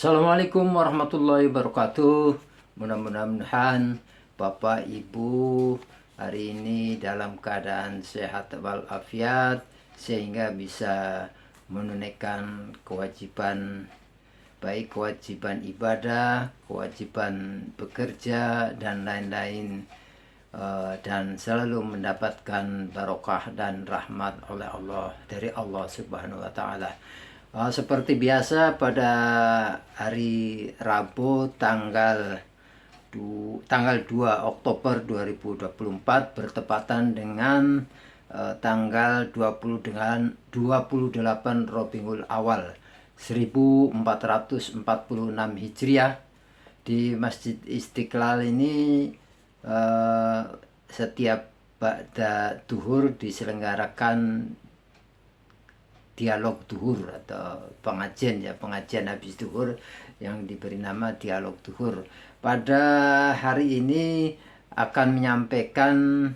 Assalamualaikum warahmatullahi wabarakatuh. Mudah-mudahan Bapak Ibu hari ini dalam keadaan sehat walafiat sehingga bisa menunaikan kewajiban, baik kewajiban ibadah, kewajiban bekerja dan lain-lain, dan selalu mendapatkan barokah dan rahmat oleh Allah dari Allah Subhanahu wa taala. Seperti biasa pada hari Rabu tanggal 2 Oktober 2024 bertepatan dengan tanggal 28 Rabiul Awal 1446 Hijriah. Di Masjid Istiqlal ini setiap ba'da duhur diselenggarakan dialog duhur atau pengajian habis duhur yang diberi nama dialog duhur. Pada hari ini akan menyampaikan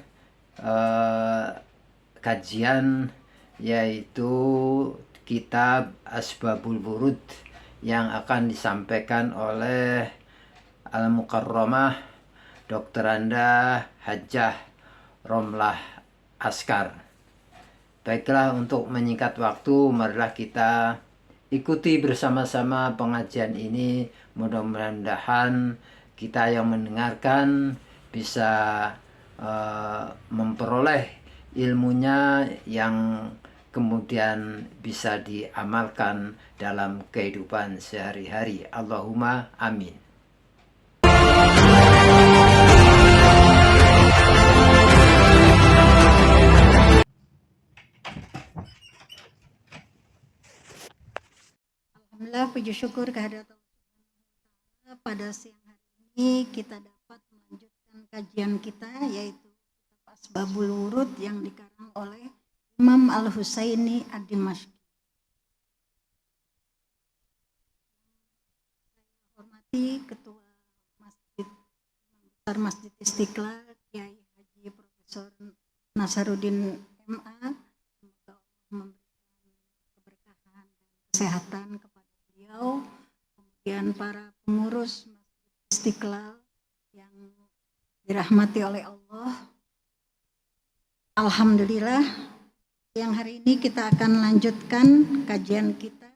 kajian yaitu kitab Asbabul Wurud yang akan disampaikan oleh Al-Mukarramah Dr. Anda Hajjah Romlah Askar. Baiklah, untuk menyingkat waktu, marilah kita ikuti bersama-sama pengajian ini. Mudah-mudahan kita yang mendengarkan bisa memperoleh ilmunya yang kemudian bisa diamalkan dalam kehidupan sehari-hari. Allahumma amin. Alhamdulillah, puji syukur kehadirat Allah. Pada siang hari ini kita dapat melanjutkan kajian kita yaitu kitab Asbabul Wurud yang dikarang oleh Imam Al-Husaini Ad-Dimashqi. Saya hormati Ketua Masjid Besar Masjid Istiqlal Kiai Haji Profesor Nasaruddin MA. Semoga Allah memberikan keberkahan dan kesehatan kepada beliau, kemudian para pengurus Masjid Istiqlal yang dirahmati oleh Allah. Alhamdulillah, siang hari ini kita akan lanjutkan kajian kita.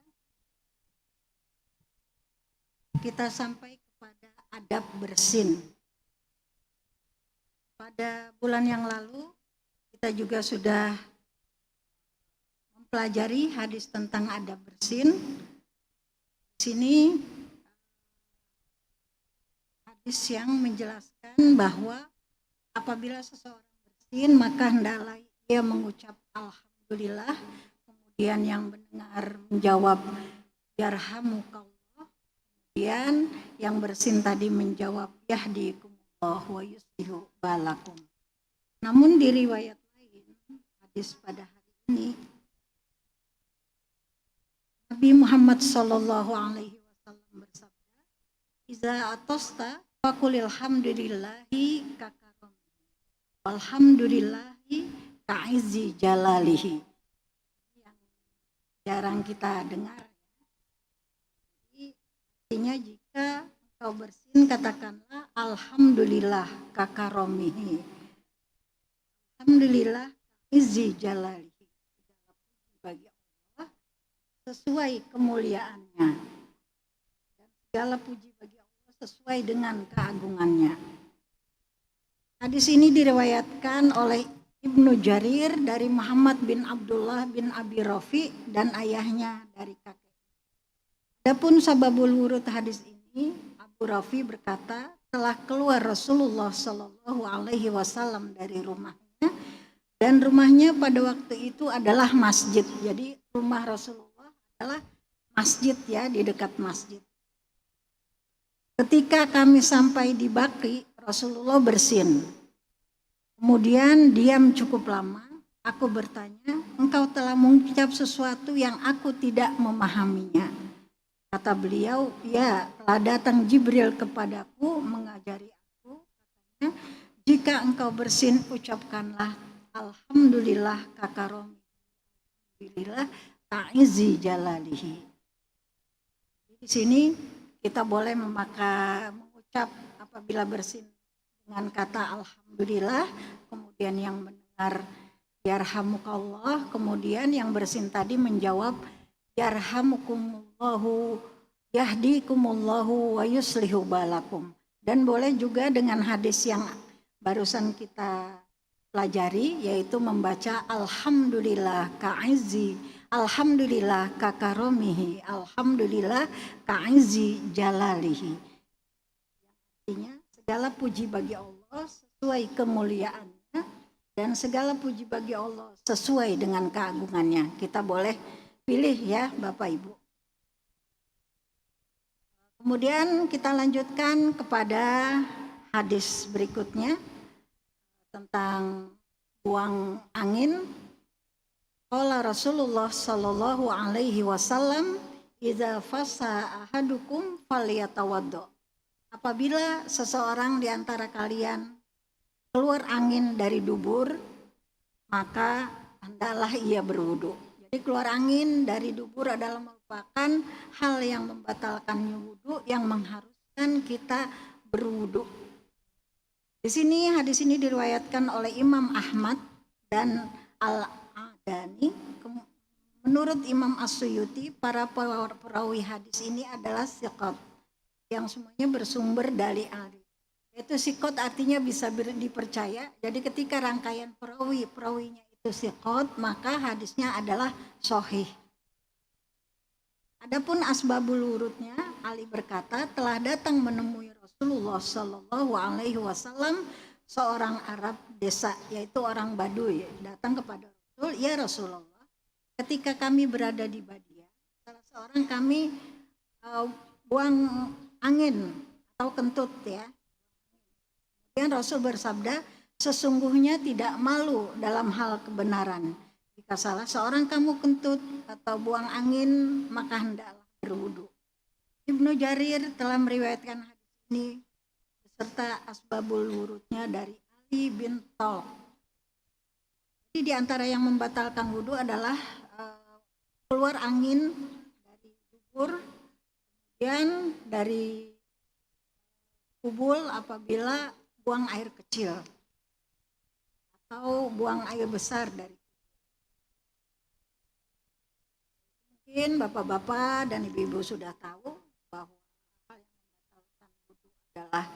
Kita sampai kepada adab bersin. Pada bulan yang lalu kita juga sudah mempelajari hadis tentang adab bersin. Di sini hadis yang menjelaskan bahwa apabila seseorang bersin maka hendaklah ia mengucap alhamdulillah, kemudian yang mendengar menjawab yarhamukallah, kemudian yang bersin tadi menjawab yahdikumullah wa yuslihu balakum. Namun di riwayat lain hadis pada hari ini Nabi Muhammad Sallallahu Alaihi Wasallam bersabda, "Iza atosta fakulil hamdulillahi kakarom, walhamdulillahi kaizi jalalihi." Yang jarang kita dengar. Jadi, artinya jika kau bersin katakanlah alhamdulillah kakaromihi, alhamdulillah kaizi jalalihi, bagi Allah sesuai kemuliaannya dan segala puji bagi Allah sesuai dengan keagungannya. Hadis ini diriwayatkan oleh Ibnu Jarir dari Muhammad bin Abdullah bin Abi Rafi dan ayahnya dari kakek. Adapun sababul wurud hadis ini, Abu Rafi berkata, telah keluar Rasulullah Shallallahu Alaihi Wasallam dari rumahnya, dan rumahnya pada waktu itu adalah masjid. Jadi rumah Rasulullah adalah masjid, ya, di dekat masjid. Ketika kami sampai di Baqi, Rasulullah bersin. Kemudian diam cukup lama. Aku bertanya, engkau telah mengucap sesuatu yang aku tidak memahaminya. Kata beliau, ya, telah datang Jibril kepadaku mengajari aku. Katanya, jika engkau bersin, ucapkanlah alhamdulillah kakarom, alhamdulillah ta'izi jalalihi. Di sini kita boleh mengucap apabila bersin dengan kata alhamdulillah, kemudian yang mendengar yarhamukallah, kemudian yang bersin tadi menjawab yarhamukumullahu yahdikumullahu wa yuslihu balakum. Dan boleh juga dengan hadis yang barusan kita pelajari, yaitu membaca alhamdulillah ka'izzi, alhamdulillah kakaromihi, alhamdulillah ka'izzi jalalihi. Artinya segala puji bagi Allah sesuai kemuliaannya, dan segala puji bagi Allah sesuai dengan keagungannya. Kita boleh pilih ya Bapak Ibu. Kemudian kita lanjutkan kepada hadis berikutnya tentang buang angin. Qala Rasulullah sallallahu alaihi wasallam, "Idza fasa ahadukum falyatawaddo." Apabila seseorang di antara kalian keluar angin dari dubur, maka hendaklah ia berwudu. Jadi keluar angin dari dubur adalah merupakan hal yang membatalkan wudu, yang mengharuskan kita berwudu. Di sini hadis ini diriwayatkan oleh Imam Ahmad dan Al-Adani. Menurut Imam As-Suyuti, para perawi hadis ini adalah siqat, yang semuanya bersumber dari ali. Yaitu siqat artinya bisa dipercaya. Jadi ketika rangkaian perawinya itu siqat, maka hadisnya adalah sahih. Adapun asbabul wurudnya, Ali berkata, telah datang menemui Rasulullah Shallallahu Alaihi Wasallam seorang Arab desa, yaitu orang Baduy, datang kepada Rasul, ya Rasulullah, ketika kami berada di Badia, salah seorang kami buang angin atau kentut ya. Kemudian Rasul bersabda, sesungguhnya tidak malu dalam hal kebenaran. Jika salah seorang kamu kentut atau buang angin, maka hendaklah berwudu. Ibnu Jarir telah meriwayatkan hadis ini beserta asbabul wurudnya dari Ali bin Talq. Jadi di antara yang membatalkan wudu adalah keluar angin dari dubur, kemudian dari kubul apabila buang air kecil atau buang air besar dari. Mungkin bapak-bapak dan ibu-ibu sudah tahu bahwa hal yang membatalkan wudu adalah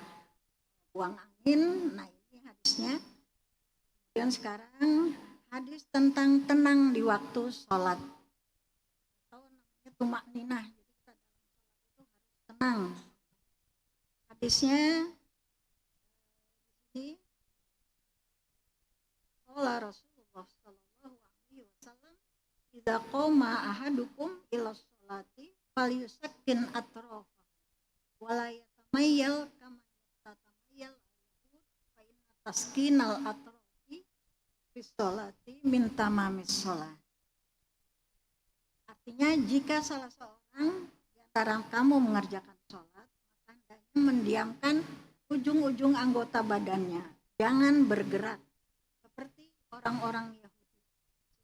buang angin. Nah ini hadisnya. Kemudian sekarang hadis tentang tenang di waktu sholat, atau namanya tumak ninah. Jadi kita dalam sholat itu harus tenang. Hadisnya di qala Rasulullah sallallahu alaihi wasallam, idza qoma ahadukum ila sholati falyusakkin atrafa wa la yatamayyal kama yatamayyal al-yahud fa inna taskinal atrafi fi sholati min tamamis sholat. Artinya jika salah seorang di antara kamu mengerjakan sholat, maka hendaknya mendiamkan ujung-ujung anggota badannya, jangan bergerak seperti orang-orang Yahudi.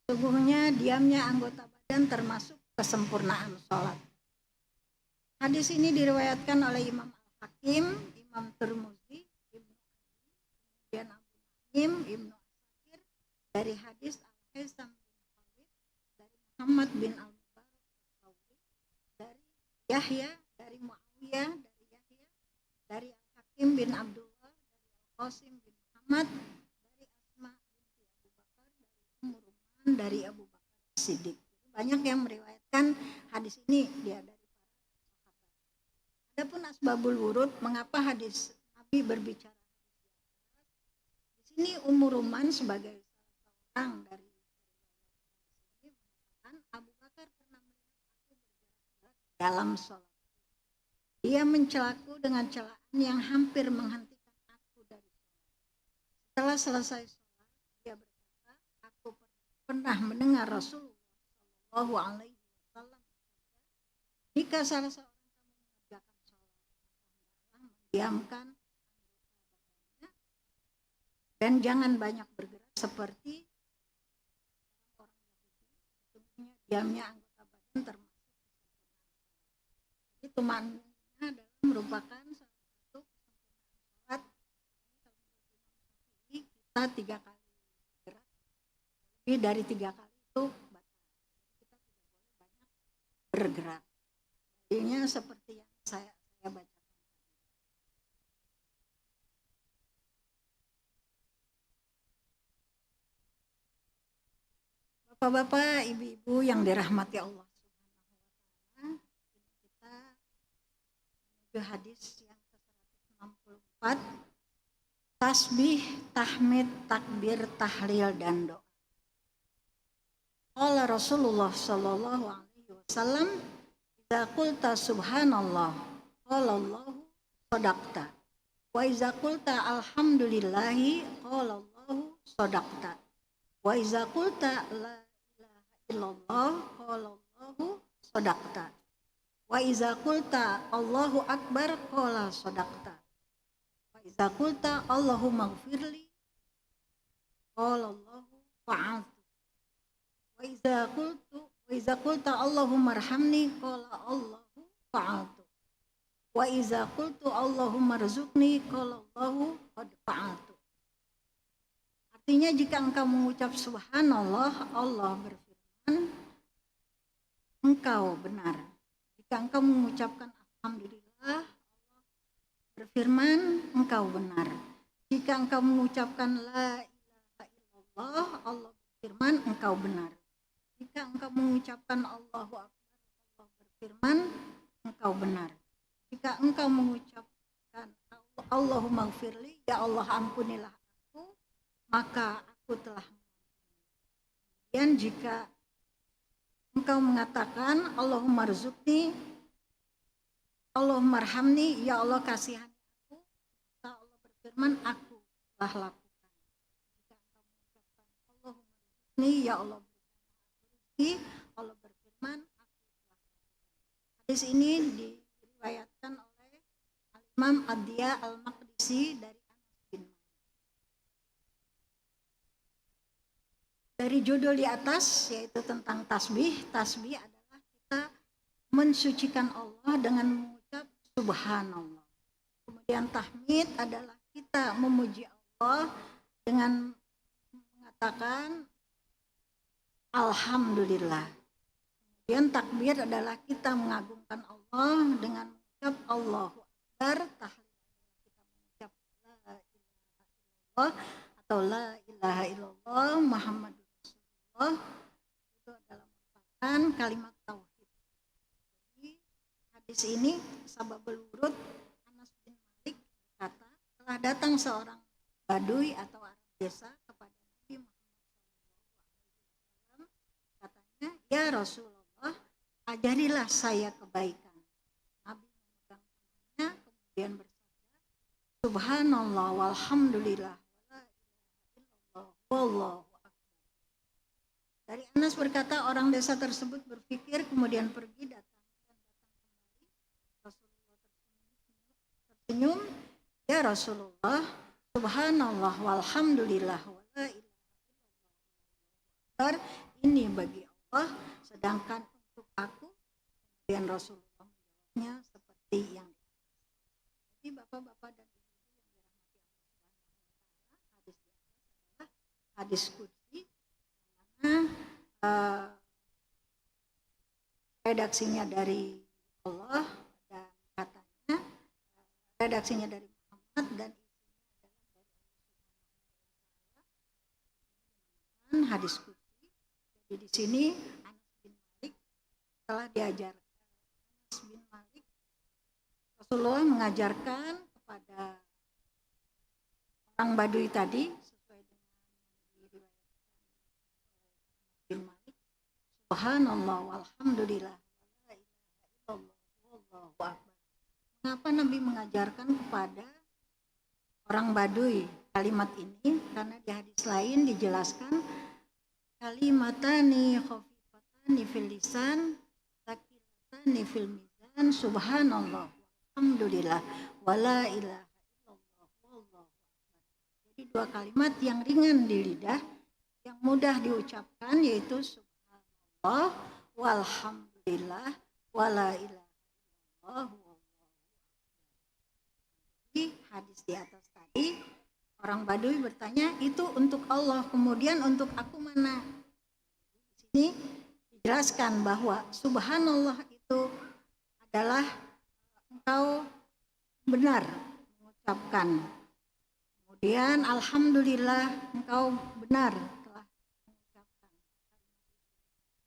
Sesungguhnya diamnya anggota badan termasuk kesempurnaan sholat. Hadis ini diriwayatkan oleh Imam Al-Hakim, Imam Tirmidzi, Ibnu Abi, kemudian Abu Nu'aim, Ibnu Asakir, dari hadis Al-Haisam bin Khalid, dari Muhammad bin Al-Mubarak Al-Thawri, dari Yahya, dari Muawiyah, dari Yahya, dari Al-Hakim bin Abdullah, dari Al-Qasim bin Muhammad, dari Asma binti Abu Bakar, dari Ummu Ruman, dari Abu Bakar Siddiq. Banyak yang meriwayatkan hadis ini dia dari para sahabat. Adapun asbabul wurud, mengapa hadis Nabi berbicara di sini? Ummu Ruman sebagai salah seorang dari ini mengatakan, Abu Bakar pernah melihat aku bergerak-gerak dalam sholat. Dia mencelaku dengan celaan yang hampir menghentikan aku dari sholat. Setelah selesai sholat, dia berkata, aku pernah mendengar Rasulullah Shallallahu Alaihi Wasallam bersabda, jika salah seorang kamu mengerjakan sholat, maka hendaklah mendiamkan anggota badannya dan jangan banyak bergerak seperti orang Yahudi. Sesungguhnya diamnya anggota badan termasuk kesempurnaan sholat. Jadi tumak adalah merupakan salah satu kesempurnaan sholat. Ini kita 3 kali gerak, lebih dari 3 kali itu batal. Kita tidak boleh banyak bergerak. Jadinya seperti yang saya bacakan. Bapak-bapak, ibu-ibu yang dirahmati Allah Subhanahu wa Ta'ala, kita menuju hadis yang ke-164, tasbih, tahmid, takbir, tahlil, dan doa. Qala Rasulullah sallallahu alaihi wasallam, "Idza qulta subhanallah, qala Allahu shadaqta. Wa idza qulta alhamdulillahi, qala Allahu shadaqta. Wa idza qulta la ilaha illallah, qala Allahu shadaqta. Wa idza qulta Allahu akbar, qala shadaqta. Wa idza qulta Allahumma ighfirli, qala Allahu fa'altu. Wa idza qulta Allahumma arhamni, qala Allahu fa'altu. Wa idza qultu Allahumma rzuqni, qala Allahu qad fa'altu." Artinya jika engkau mengucap subhanallah, Allah berfirman, engkau benar. Jika engkau mengucapkan alhamdulillah, Allah berfirman, engkau benar. Jika engkau mengucapkan la ilaha illallah, Allah berfirman, engkau benar. Jika engkau mengucapkan Allahu akbar, Allah berfirman, engkau benar. Jika engkau mengucapkan Allahumma ighfirli, ya Allah ampunilah aku, maka aku telah mengampuni. Dan jika engkau mengatakan Allahumma rzuqni, Allahumma arhamni, ya Allah kasihani aku, maka Allah berfirman, aku telah lakukan. Jika engkau mengucapkan Allahumma rzuqni, ya Allah Allah berfirman, aku telah lakukan. Hadis ini diriwayatkan oleh Imam Ad-Diya Al-Maqdisi dari Anas bin Malik. Dari judul di atas yaitu tentang tasbih. Tasbih adalah kita mensucikan Allah dengan mengucap subhanallah. Kemudian tahmid adalah kita memuji Allah dengan mengatakan alhamdulillah. Kemudian takbir adalah kita mengagungkan Allah dengan mengucap Allahu Akbar. Tahlil adalah kita mengucap la ilaha illallah atau la ilaha illallah Muhammadur Rasulullah. Itu adalah merupakan kalimat tauhid. Jadi hadis ini sababul wurud, Anas bin Malik berkata, telah datang seorang badui atau orang desa kepada Nabi Muhammad SAW. Katanya, ya Rasulullah, ajarilah saya kebaikan. Nabi memegang tangannya kemudian bersabda, subhanallah walhamdulillah wala ilaha illallah wallahu akbar. Dari Anas berkata, orang desa tersebut berpikir kemudian pergi datang kembali. Rasulullah tersenyum, ya Rasulullah, subhanallah walhamdulillah wala ilaha illallah, ini bagi Allah, sedangkan untuk aku, kemudian Rasulullah menjawabnya seperti yang di atas. Jadi bapak-bapak dan ibu yang dirahmati Allah Subhanahu wa Ta'ala, hadis di atas adalah hadis qudsi, yang mana redaksinya dari Allah dan katanya redaksinya dari Muhammad dan isinya adalah dari Allah Subhanahu wa Ta'ala. Hadis qudsi. Jadi di sini Anas bin Malik telah diajarkan. Anas bin Malik, Rasulullah mengajarkan kepada orang Badui tadi sesuai dengan yang diriwayatkan oleh Anas bin Malik. Subhanallah walhamdulillah wala ilaha illallah wallahu akbar. Mengapa Nabi mengajarkan kepada orang Badui kalimat ini? Karena di hadis lain dijelaskan kalimatani khafifatani fil lisan tsaqilatani fil mizan subhanallah walhamdulillah wala ilaha illallah wallahu akbar. Jadi dua kalimat yang ringan di lidah, yang mudah diucapkan, yaitu subhanallah walhamdulillah wala ilaha illallah wallahu hadis di atas tadi, orang Baduy bertanya, itu untuk Allah, kemudian untuk aku mana? Di sini dijelaskan bahwa subhanallah itu adalah engkau benar mengucapkan. Kemudian alhamdulillah engkau benar telah mengucapkan.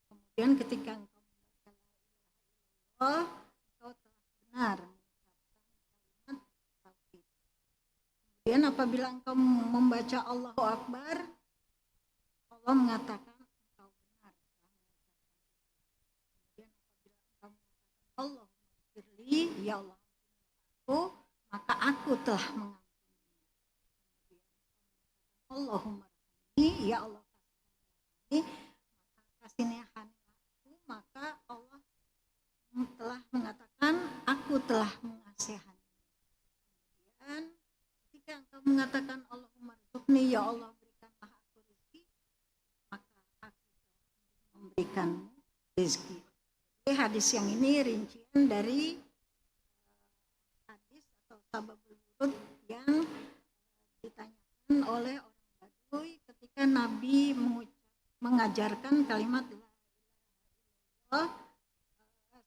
Kemudian ketika engkau membaca Allah, engkau telah benar mengucapkan kalimat tauhid. Kemudian apabila engkau membaca Allahu Akbar, Allah mengatakan engkau benar telah mengucapkan. Kemudian apabila engkau mengatakan Allahumma firli, ya Allah aku, maka aku telah mengampuni. Allahumma rahmi, ya Allah kasihani, maka kasihanilah aku, maka Allah telah mengatakan aku telah mengasihani. Kemudian ketika engkau mengatakan Allahumma rizukni, ya Allah berikanlah aku rezeki, maka aku telah memberikanmu rezeki. Jadi hadis yang ini rincian dari hadis atau sababul wurud yang ditanyakan oleh orang Baduy ketika Nabi mengajarkan kalimat la ilaha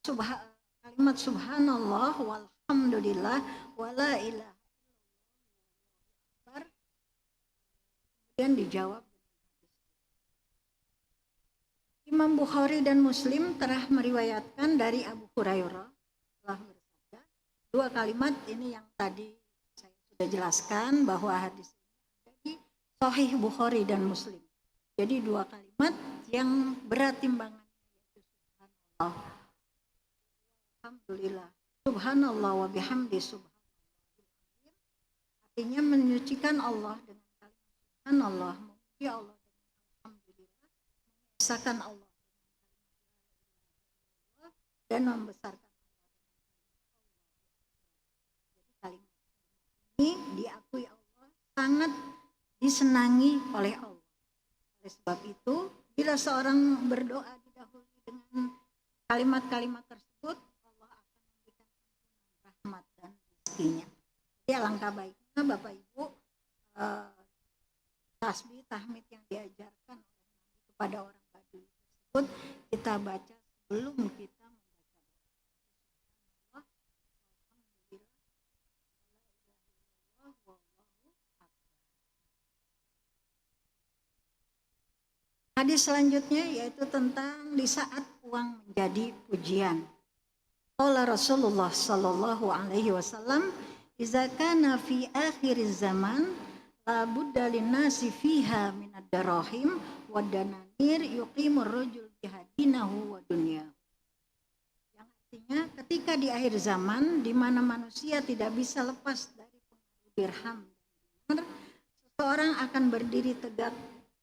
illallah, kalimat subhanallah walhamdulillah wala ilaha illallah. Kemudian dijawab Imam Bukhari dan Muslim telah meriwayatkan dari Abu Hurairah telah bersabda, dua kalimat ini yang tadi saya sudah jelaskan bahwa hadis ini ada di Sahih Bukhari dan Muslim. Jadi dua kalimat yang berat timbangannya, yaitu subhanallah, alhamdulillah, subhanallah wa bihamdi subhanallah. Artinya menyucikan Allah dengan kalimat subhanallah, memuji Allah dengan alhamdulillah, mengesahkan Allah dan membesarkan Allah. Jadi kalimat ini diakui Allah sangat disenangi oleh Allah. Oleh sebab itu, bila seorang berdoa didahului dengan kalimat-kalimat tersebut, Allah akan memberikan ampunan, rahmat dan rezekinya. Jadi alangkah baiknya Bapak Ibu tasbih tahmid yang diajarkan oleh Nabi kepada orang Baduy tersebut kita baca sebelum kita Hadis selanjutnya yaitu tentang di saat uang menjadi pujian. Qala Rasulullah sallallahu alaihi wasallam, "Idza kana fi akhir zaman la budda linnasi fiha min ad-darahim wad dananir yuqimur rajul bihadinahu wa dunya." Yang artinya ketika di akhir zaman di mana manusia tidak bisa lepas dari pengaruh dirham dan dinar, seseorang akan berdiri tegak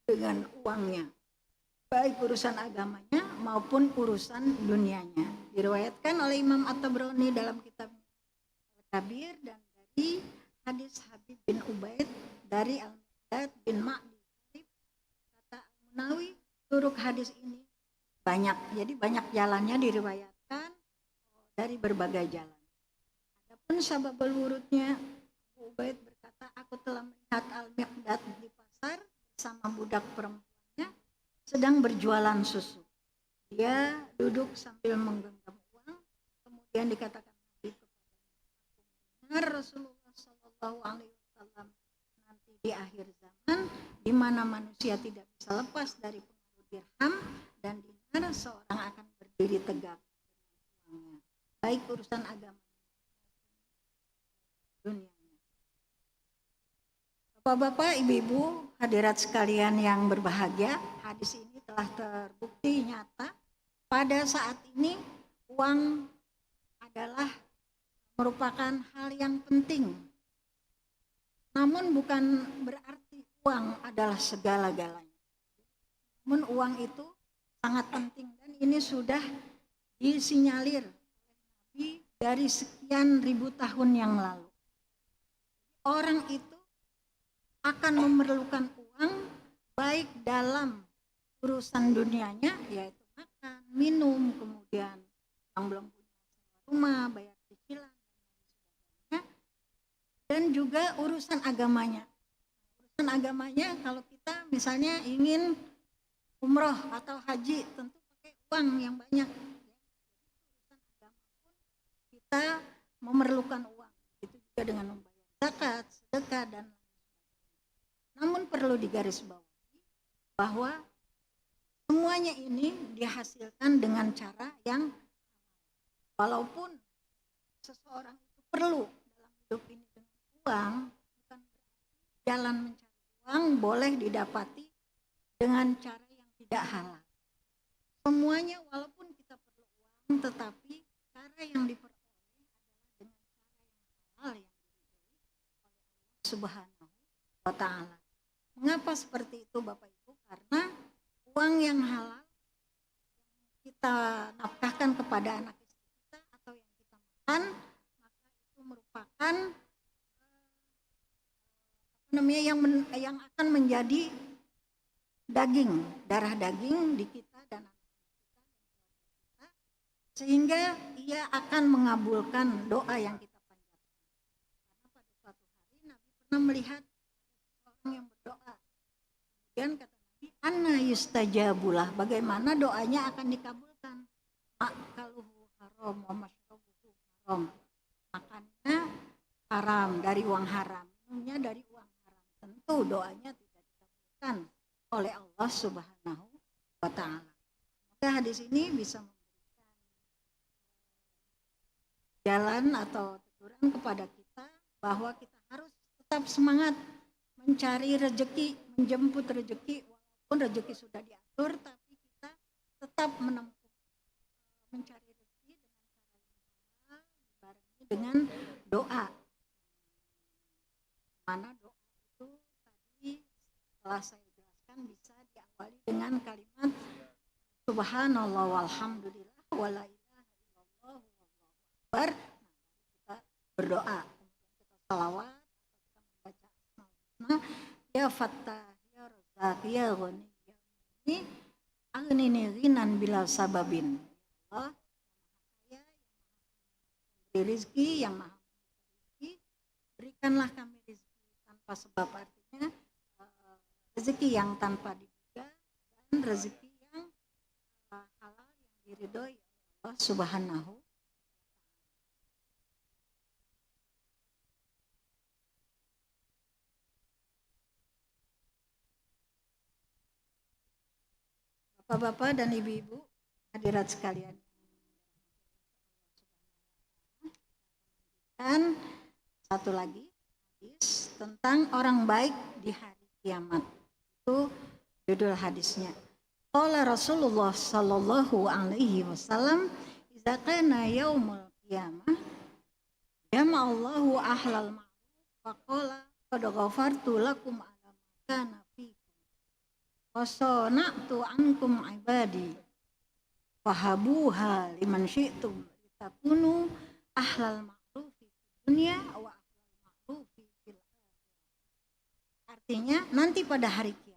dengan uangnya, baik urusan agamanya maupun urusan dunianya. Diriwayatkan oleh Imam At-Tabrani dalam kitab Al-Kabir dan dari hadis Habib bin Ubaid dari Al-Muqdad bin Ma'di. Kata Al-Munawi, turuk hadis ini banyak. Jadi banyak jalannya diriwayatkan dari berbagai jalan. Adapun sababul wurudnya, Abu Ubaid berkata, aku telah melihat Al-Miqdad di pasar bersama budak perempuannya sedang berjualan susu. Dia duduk sambil menggenggam uang. Kemudian dikatakan Nabi kepadanya, Rasulullah Shallallahu Alaihi Wasallam, nanti di akhir zaman, di mana manusia tidak bisa lepas dari pengaruh dirham dan dinar, seorang akan berdiri tegak dengan uangnya, baik urusan agama dunianya. Bapak-bapak, ibu-ibu, hadirat sekalian yang berbahagia, hadis ini telah terbukti nyata. Pada saat ini uang adalah merupakan hal yang penting. Namun bukan berarti uang adalah segala-galanya. Namun uang itu sangat penting dan ini sudah disinyalir oleh Nabi dari sekian ribu tahun yang lalu. Orang itu akan memerlukan uang baik dalam urusan dunianya, yaitu makan, minum, kemudian yang belum punya sewa rumah, bayar cicilan dan lain sebagainya, dan Kemudian juga urusan agamanya. Urusan agamanya kalau kita misalnya ingin umroh atau haji tentu pakai uang yang banyak. Urusan agama pun kita memerlukan uang. Itu juga dengan membayar zakat, sedekah dan lain sebagainya. Namun perlu digarisbawahi bahwa semuanya ini dihasilkan dengan cara yang walaupun seseorang itu perlu dalam hidup ini dengan uang, bukan berarti jalan mencari uang boleh didapati dengan cara yang tidak halal. Semuanya walaupun kita perlu uang, tetapi cara yang diperoleh adalah dengan cara yang halal yang diridhoi oleh Allah Subhanahu wa Ta'ala. Mengapa seperti itu Bapak Ibu? Karena uang yang halal yang kita nafkahkan kepada anak istri kita atau yang kita makan, maka itu merupakan yang akan menjadi daging, darah daging di kita dan anak-anak kita, sehingga ia akan mengabulkan doa yang kita panjatkan. Karena pada suatu hari Nabi pernah melihat seorang yang berdoa, kemudian kata Nabi, anna yustajabulah, bagaimana doanya akan dikabulkan. Makaluhu haram wa masyrabuhu haram, makannya haram, dari uang haram, minumnya dari uang haram, tentu doanya tidak dikabulkan oleh Allah Subhanahu wa Ta'ala. Maka hadis ini bisa memberikan jalan atau teguran kepada kita bahwa kita harus tetap semangat mencari rezeki, menjemput rezeki, walaupun rezeki sudah diatur, tapi kita tetap menempuh mencari rezeki dengan cara yang halal, dibarengi dengan doa. Mana doa itu tadi setelah saya jelaskan bisa diawali dengan kalimat subhanallah walhamdulillah wala ilaha illallah wallahu akbar. Nah, kita berdoa, kemudian kita salawat atau kita membaca asmaul husna, ya fattah ya razak ya ghani ya mu'ni aghnini ghinan bila sababin. Ya Allah, yang maha kaya, yang maha memberi rizki, yang maha memberi rizki, berikanlah kami rizki tanpa sebab, artinya rezeki yang tanpa diduga dan rezeki yang halal yang diridhoi oleh Allah Subhanahu. Bapak-bapak dan ibu-ibu hadirat sekalian, dan satu lagi hadis tentang orang baik di hari kiamat. Itu judul hadisnya. Qala Rasulullah sallallahu alaihi wasallam, "Idza kana yaumul qiyamah, jama'allahu ahlal ma'ruf wa qala qad ghafartu lakum ala ma kana fikum wa sana'tu ankum ibadi fahabuha liman syi'tum litakunu ahlal ma'ruf fi dunya wa ahlal ma'ruf fil akhirah." Artinya nanti pada hari kiamat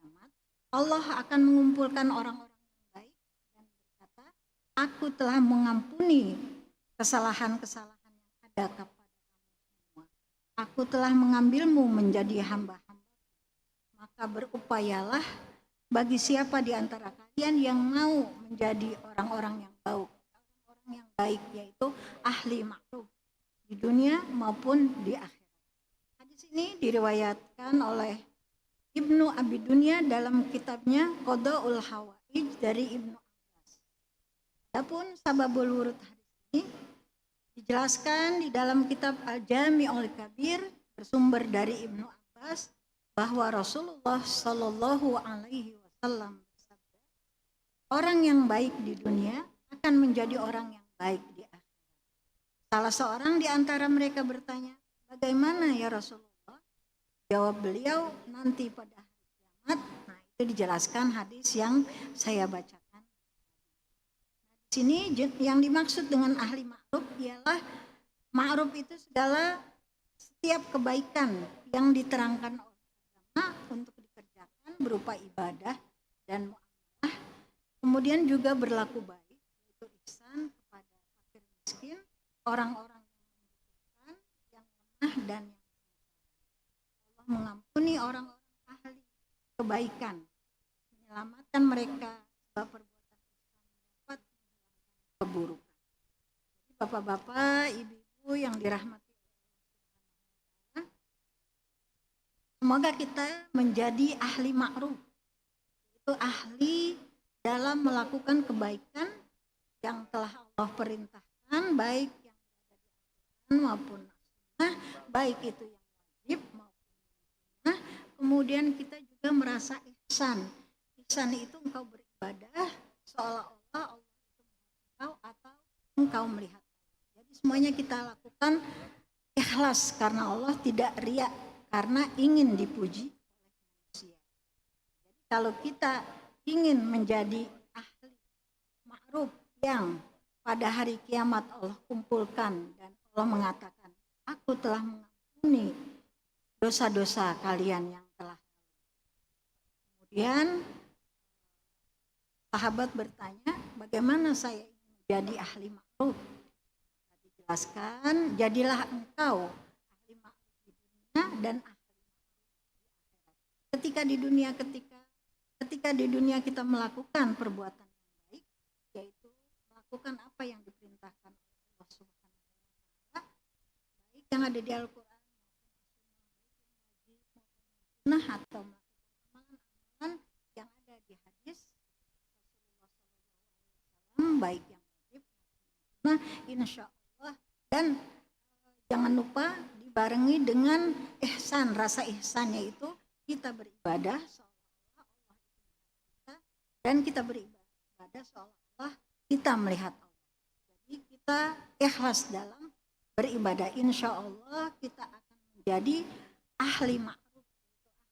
Allah akan mengumpulkan orang-orang yang baik dan berkata, aku telah mengampuni kesalahan-kesalahan yang ada kepada kamu semua. Aku telah mengambilmu menjadi hamba-hamba. Maka berupayalah bagi siapa di antara kalian yang mau menjadi orang-orang yang baik, yaitu ahli ma'ruf di dunia maupun di akhirat. Hadis ini diriwayatkan oleh Ibnu Abi Dunya dalam kitabnya Qada'ul Hawaij dari Ibnu Abbas. Adapun sababul wurud hadis ini dijelaskan di dalam kitab Al-Jami'ul Kabir bersumber dari Ibnu Abbas bahwa Rasulullah Shallallahu alaihi wasallam bersabda, orang yang baik di dunia akan menjadi orang yang baik di akhirat. Salah seorang di antara mereka bertanya, bagaimana ya Rasulullah? Jawab beliau, nanti pada hari kiamat. Nah, itu dijelaskan hadis yang saya bacakan. Nah, di sini yang dimaksud dengan ahli ma'ruf ialah ma'ruf itu segala setiap kebaikan yang diterangkan oleh agama untuk dikerjakan berupa ibadah dan muamalah, kemudian juga berlaku baik, yaitu ihsan kepada fakir miskin, orang-orang yang membutuhkan, yang lemah dan yang mengampuni orang-orang ahli kebaikan, menyelamatkan mereka sebab perbuatan dapat keburukan. Bapak-bapak, ibu-ibu yang dirahmati Allah, semoga kita menjadi ahli ma'ruf, itu ahli dalam melakukan kebaikan yang telah Allah perintahkan, baik yang ada di Al-Quran maupun sunnah, baik itu yang wajib maupun sunnah. Kemudian kita juga merasa ihsan. Ihsan itu engkau beribadah seolah-olah Allah itu engkau atau engkau melihat. Jadi semuanya kita lakukan ikhlas karena Allah, tidak riya karena ingin dipuji oleh manusia. Jadi kalau kita ingin menjadi ahli ma'ruf yang pada hari kiamat Allah kumpulkan dan Allah mengatakan, aku telah mengampuni dosa-dosa kalian yang telah. Kemudian sahabat bertanya, bagaimana saya ingin menjadi ahli ma'ruf? Dijelaskan, jadilah engkau ahli ma'ruf di dunia dan ahli ma'ruf di akhirat. Ketika di dunia kita melakukan perbuatan yang baik, yaitu melakukan apa yang diperintahkan oleh Allah Subhanahu wa taala, baik yang ada di Al-Qur'an maupun sunnah atau melakukan amalan-amalan yang ada di hadis Rasulullah SAW, baik yang wajib maupun sunnah, insya Allah. Dan jangan lupa dibarengi dengan ihsan, rasa ihsannya itu kita beribadah seolah-olah Allah itu kita, dan kita beribadah seolah-olah kita melihat Allah. Jadi kita ikhlas dalam beribadah, insya Allah kita akan menjadi ahli ma'ruf,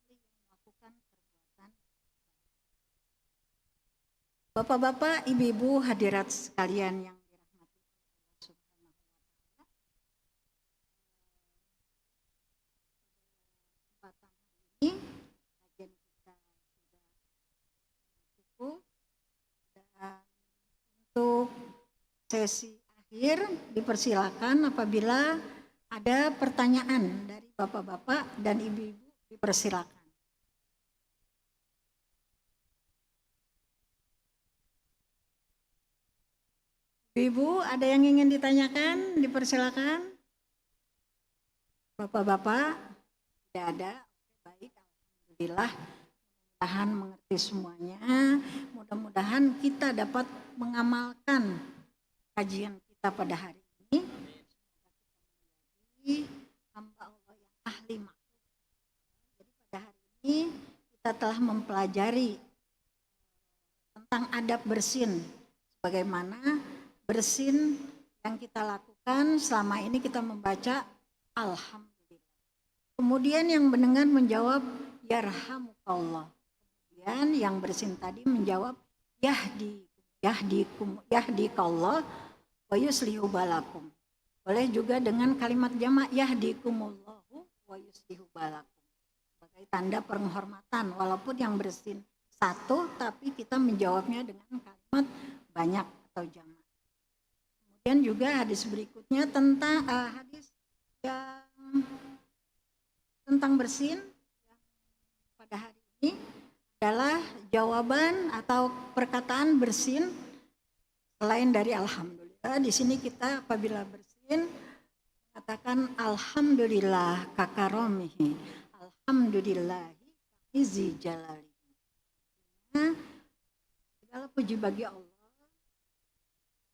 ahli yang melakukan perbuatan. Bapak-bapak, ibu-ibu hadirat sekalian yang dirahmati Allah Subhanahu wa taala. Kesempatan hari ini kajian kita sudah cukup, dan untuk sesi akhir dipersilakan apabila ada pertanyaan dari bapak-bapak dan ibu-ibu, dipersilakan. Ibu, ada yang ingin ditanyakan? Dipersilakan. Bapak-bapak, tidak ada. Baik, alhamdulillah. Mudah-mudahan mengerti semuanya. Mudah-mudahan kita dapat mengamalkan kajian kita pada hari ini. Semoga kita menjadi hamba Allah yang ahli ma'ruf. Jadi pada hari ini kita telah mempelajari tentang adab bersin. Bagaimana bersin yang kita lakukan selama ini, kita membaca alhamdulillah. Kemudian yang mendengar menjawab yarhamukallah. Kemudian yang bersin tadi menjawab yahdikallah wa yuslihu balakum. Boleh juga dengan kalimat jamak yahdikumullahu wa yuslihu balakum, sebagai tanda penghormatan, walaupun yang bersin satu tapi kita menjawabnya dengan kalimat banyak atau jamak. Kemudian juga hadis berikutnya tentang hadis yang tentang bersin yang pada hari ini adalah jawaban atau perkataan bersin selain dari alhamdulillah. Di sini kita apabila bersin katakan alhamdulillah kakaromihi, alhamdulillahi izi jalali. Nah, segala puji bagi Allah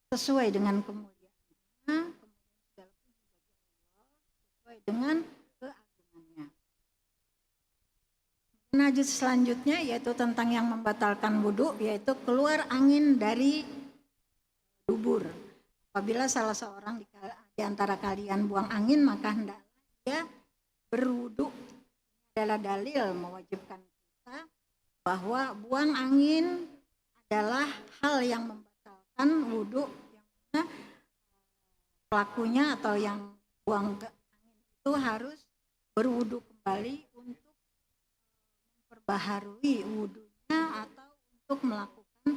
sesuai dengan kemuliaannya, kemudian segala puji bagi Allah sesuai dengan keagungannya. Najis selanjutnya yaitu tentang yang membatalkan wudhu, yaitu keluar angin dari dubur. Apabila salah seorang di antara kalian buang angin, maka hendaklah dia berwudhu. Adalah dalil mewajibkan kita bahwa buang angin adalah hal yang membatalkan wudhu, yang mana pelakunya atau yang buang ke angin itu harus berwudhu kembali untuk memperbaharui wudhunya atau untuk melakukan